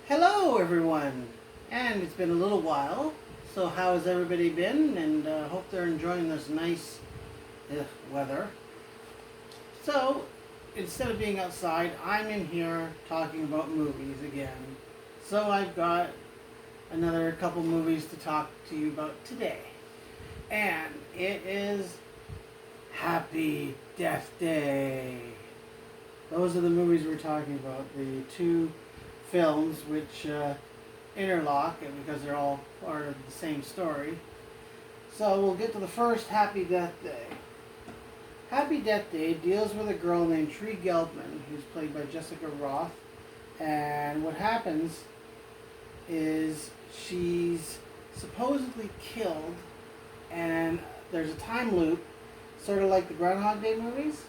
Hello, everyone, and it's been a little while. So, how has everybody been? And hope they're enjoying this nice weather. So, instead of being outside, I'm in here talking about movies again. So, I've got another couple movies to talk to you about today, and it is Happy Death Day. Those are the movies we're talking about. The two films which interlock because they're all part of the same story. So we'll get to the first, Happy Death Day. Happy Death Day deals with a girl named Tree Gelbman, who's played by Jessica Rothe. And what happens is she's supposedly killed, and there's a time loop, sort of like the Groundhog Day movies.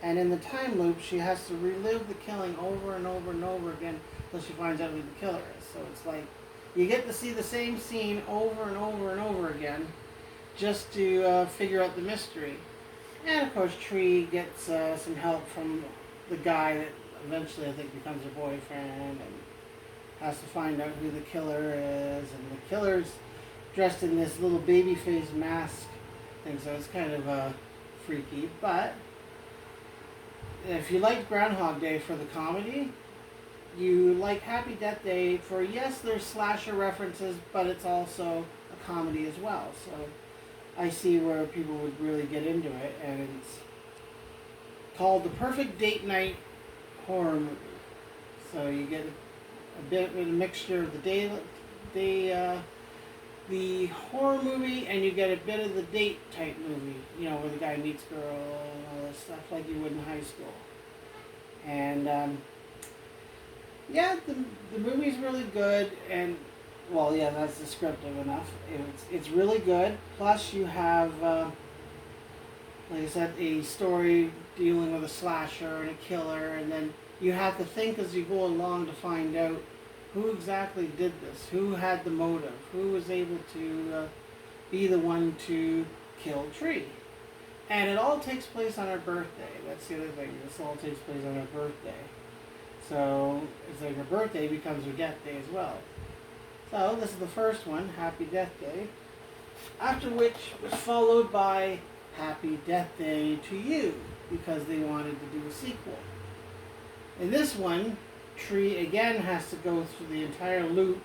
And in the time loop, she has to relive the killing over and over and over again until she finds out who the killer is. So it's like you get to see the same scene over and over and over again just to figure out the mystery. And of course, Tree gets some help from the guy that eventually I think becomes her boyfriend and has to find out who the killer is. And the killer's dressed in this little baby face mask thing, so it's kind of freaky. But if you liked Groundhog Day for the comedy, you like Happy Death Day for, yes, there's slasher references, but it's also a comedy as well. So I see where people would really get into it, and it's called the perfect date night horror movie. So you get a bit of a mixture of the horror movie, and you get a bit of the date type movie, where the guy meets girl and all this stuff like you would in high school. And yeah, the movie's really good, and well, yeah, that's descriptive enough. It's really good. Plus, you have, like I said, a story dealing with a slasher and a killer, and then you have to think as you go along to find out who exactly did this, who had the motive, who was able to be the one to kill Tree. And it all takes place on her birthday. That's the other thing. This all takes place on her birthday. So it's like her birthday becomes her death day as well. So this is the first one, Happy Death Day. After which was followed by Happy Death Day to You, because they wanted to do a sequel. In this one, Tree again has to go through the entire loop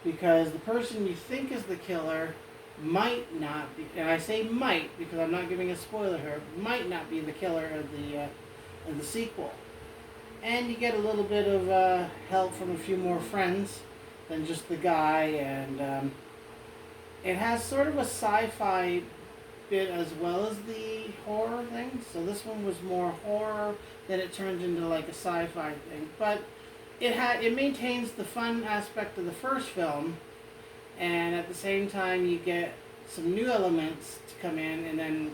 because the person you think is the killer might not be, and I say might because I'm not giving a spoiler here, might not be the killer of the sequel. And you get a little bit of help from a few more friends than just the guy, and it has sort of a sci-fi bit as well as the horror thing. So this one was more horror, then it turned into like a sci-fi thing. But it maintains the fun aspect of the first film, and at the same time you get some new elements to come in and then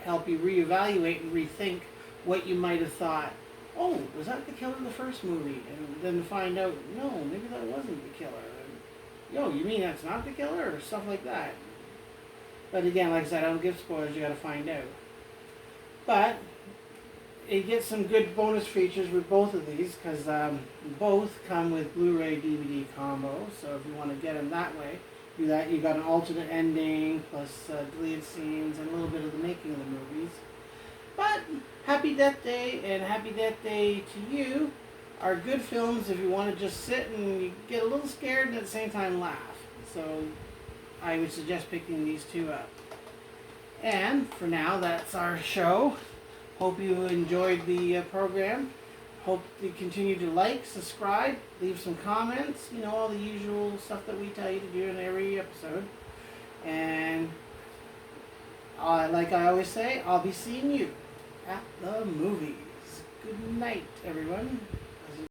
help you reevaluate and rethink what you might have thought. Oh, was that the killer in the first movie? And then to find out, no, maybe that wasn't the killer. And, you mean that's not the killer? Or stuff like that. But again, like I said, I don't give spoilers, you gotta find out. But it gets some good bonus features with both of these, because both come with Blu-ray DVD combo, so if you want to get them that way, do that. You got an alternate ending, plus deleted scenes, and a little bit of the making of the movies. But Happy Death Day and Happy Death Day to You are good films if you want to just sit and you get a little scared and at the same time laugh. So I would suggest picking these two up. And for now, that's our show. Hope you enjoyed the program. Hope you continue to like, subscribe, leave some comments, all the usual stuff that we tell you to do in every episode. And like I always say, I'll be seeing you at the movies. Good night, everyone.